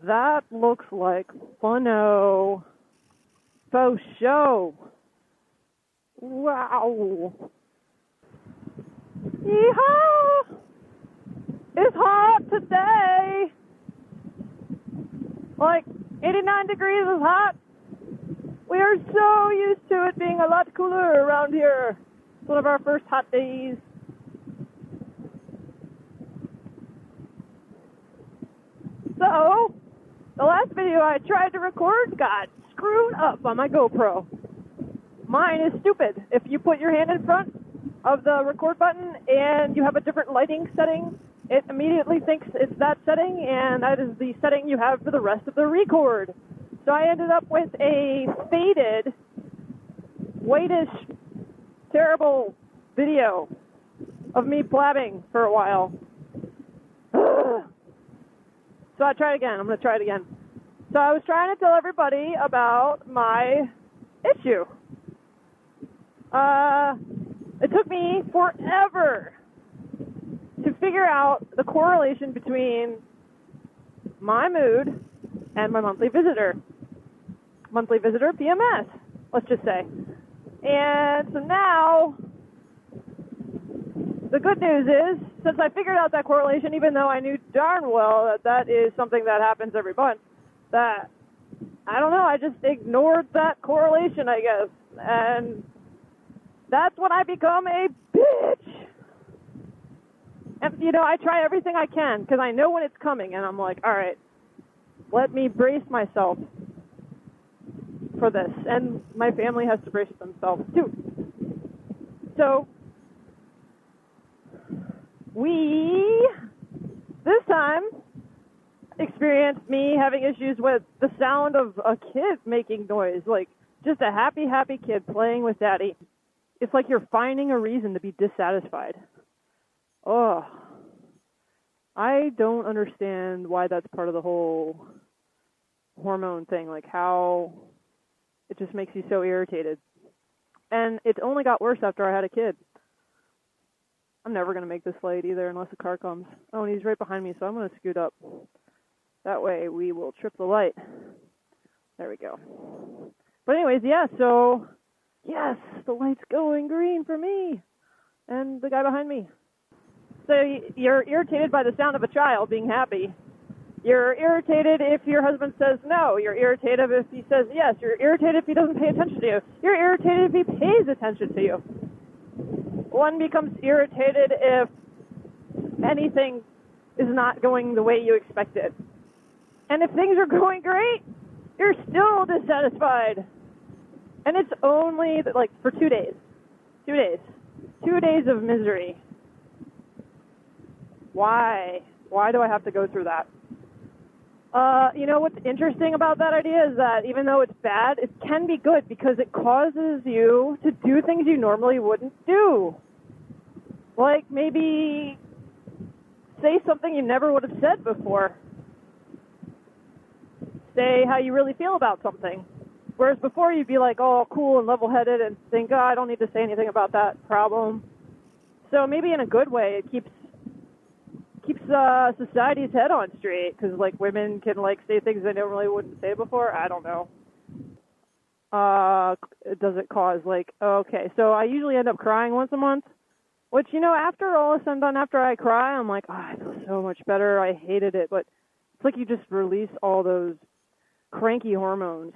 That looks like funno. Faux show. Wow. Yeehaw! It's hot today. Like 89 degrees is hot. We are so used to it being a lot cooler around here. It's one of our first hot days. So, the last video I tried to record got screwed up on my GoPro. Mine is stupid. If you put your hand in front of the record button and you have a different lighting setting, it immediately thinks it's that setting, and that is the setting you have for the rest of the record. So I ended up with a faded, whitish, terrible video of me blabbing for a while. So I tried again. I'm going to try it again. So I was trying to tell everybody about my issue. It took me forever to figure out the correlation between my mood and my monthly visitor. Monthly visitor, PMS, let's just say. And so now, the good news is, since I figured out that correlation, even though I knew darn well that that is something that happens every month, that, I don't know, I just ignored that correlation, I guess. And that's when I become a bitch. And, you know, I try everything I can, because I know when it's coming, and I'm like, all right, let me brace myself for this. And my family has to brace themselves, too. So, we, this time, experienced me having issues with the sound of a kid making noise, like just a happy, happy kid playing with daddy. It's like you're finding a reason to be dissatisfied. Oh, I don't understand why that's part of the whole hormone thing, like how it just makes you so irritated. And it only got worse after I had a kid. I'm never going to make this light either unless a car comes. Oh, and he's right behind me, so I'm going to scoot up. That way we will trip the light. There we go. But anyways, yeah, so, yes, the light's going green for me and the guy behind me. So you're irritated by the sound of a child being happy. You're irritated if your husband says no. You're irritated if he says yes. You're irritated if he doesn't pay attention to you. You're irritated if he pays attention to you. One becomes irritated if anything is not going the way you expected. And if things are going great, you're still dissatisfied. And it's only, like, for 2 days. 2 days. 2 days of misery. Why? Why do I have to go through that? You know what's interesting about that idea is that even though it's bad, it can be good because it causes you to do things you normally wouldn't do. Like maybe say something you never would have said before. Say how you really feel about something. Whereas before you'd be like, oh, cool and level-headed and think, oh, I don't need to say anything about that problem. So maybe in a good way it keeps society's head on straight, because like women can like say things they normally wouldn't say before. I don't know. Does it cause like, okay, so I usually end up crying once a month, which, you know, after all is said and done, after I cry, I'm like, oh, I feel so much better. I hated it, but it's like you just release all those cranky hormones.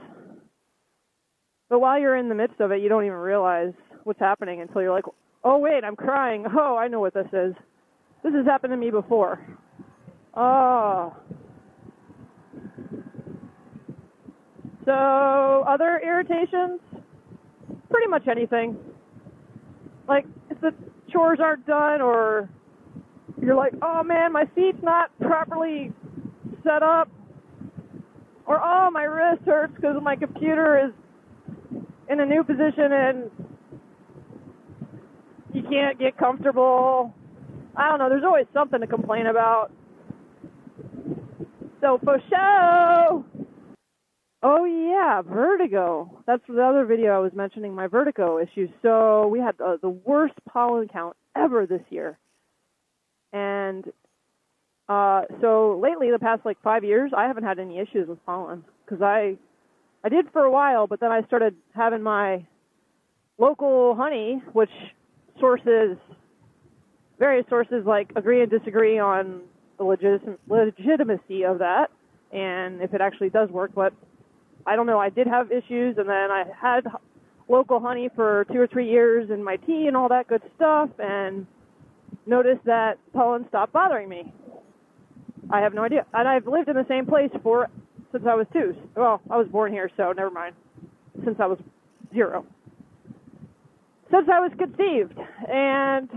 But while you're in the midst of it, you don't even realize what's happening until you're like, oh wait, I'm crying. Oh, I know what this is. This has happened to me before. Oh. So, other irritations? Pretty much anything. Like, if the chores aren't done, or you're like, oh man, my feet's not properly set up. Or, oh, my wrist hurts because my computer is in a new position and you can't get comfortable. I don't know, there's always something to complain about. So, for show! Oh yeah, vertigo. That's the other video I was mentioning, my vertigo issue. So, we had the worst pollen count ever this year. And So lately, the past like 5 years, I haven't had any issues with pollen because I did for a while, but then I started having my local honey, which various sources like agree and disagree on the legitimacy of that and if it actually does work, but I don't know. I did have issues, and then I had local honey for 2 or 3 years in my tea and all that good stuff, and noticed that pollen stopped bothering me. I have no idea. And I've lived in the same place since I was 2. Well, I was born here, so never mind. Since I was 0. Since I was conceived. And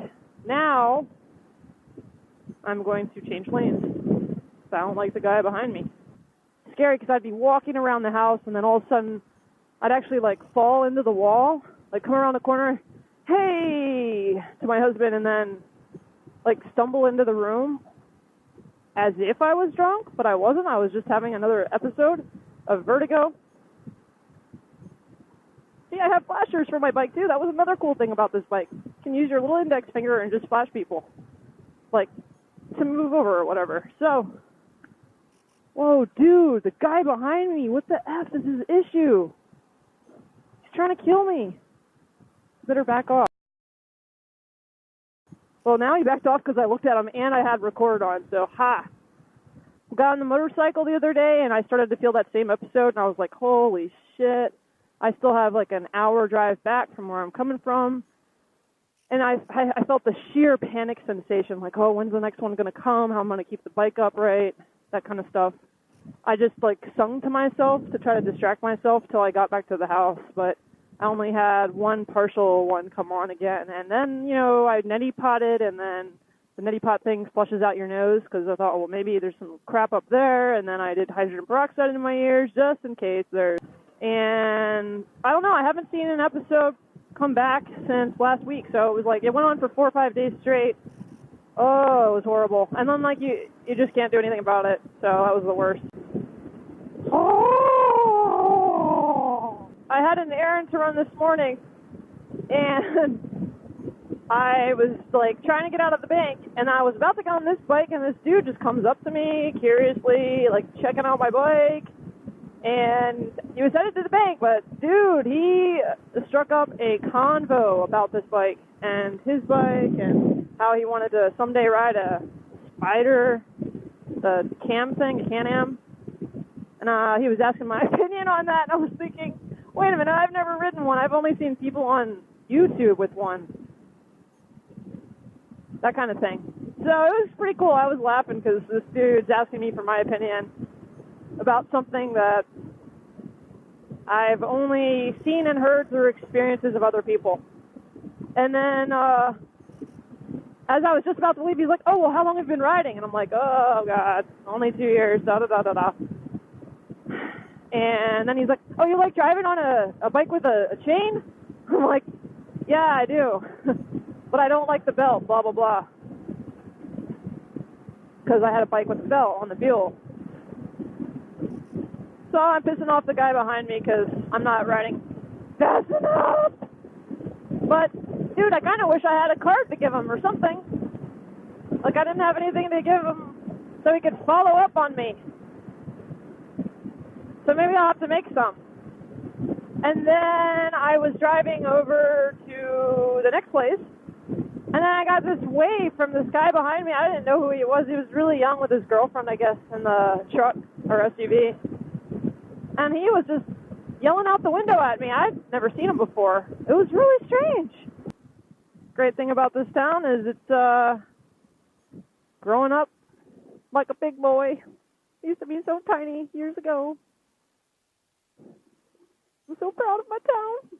now I'm going to change lanes. I don't like the guy behind me. Scary because I'd be walking around the house, and then all of a sudden I'd actually like fall into the wall, like come around the corner, hey, to my husband, and then like stumble into the room as if I was drunk, but I wasn't. I was just having another episode of Vertigo. See, I have flashers for my bike too. That was another cool thing about this bike. You can use your little index finger and just flash people, like to move over or whatever. So, whoa, dude, the guy behind me, what the F is his issue? He's trying to kill me. Better back off. Well, now he backed off because I looked at him and I had record on, so ha. I got on the motorcycle the other day and I started to feel that same episode and I was like, holy shit. I still have like an hour drive back from where I'm coming from. And I felt the sheer panic sensation, like, oh, when's the next one going to come? How am I going to keep the bike upright? That kind of stuff. I just like sung to myself to try to distract myself till I got back to the house, but I only had one partial one come on again, and then, I neti potted, and then the neti pot thing flushes out your nose, because I thought, well, maybe there's some crap up there, and then I did hydrogen peroxide in my ears, just in case there's, and I don't know, I haven't seen an episode come back since last week, so it was like, it went on for 4 or 5 days straight. Oh, it was horrible, and then, like, you just can't do anything about it, so that was the worst. I had an errand to run this morning, and I was, like, trying to get out of the bank, and I was about to get on this bike, and this dude just comes up to me, curiously, like, checking out my bike, and he was headed to the bank, but, dude, he struck up a convo about this bike, and his bike, and how he wanted to someday ride a Spider, the Can-Am, and he was asking my opinion on that, and I was thinking, wait a minute, I've never ridden one. I've only seen people on YouTube with one. That kind of thing. So it was pretty cool. I was laughing because this dude's asking me for my opinion about something that I've only seen and heard through experiences of other people. And then as I was just about to leave, he's like, oh, well, how long have you been riding? And I'm like, oh, God, only 2 years, da-da-da-da-da. And then he's like, oh, you like driving on a bike with a chain? I'm like, yeah, I do. But I don't like the belt, blah, blah, blah. Because I had a bike with a belt on the mule. So I'm pissing off the guy behind me because I'm not riding fast enough. But, dude, I kind of wish I had a card to give him or something. Like, I didn't have anything to give him so he could follow up on me. So maybe I'll have to make some. And then I was driving over to the next place, and then I got this wave from this guy behind me. I didn't know who he was. He was really young with his girlfriend, I guess, in the truck or SUV. And he was just yelling out the window at me. I'd never seen him before. It was really strange. Great thing about this town is it's growing up like a big boy. It used to be so tiny years ago. I'm so proud of my town.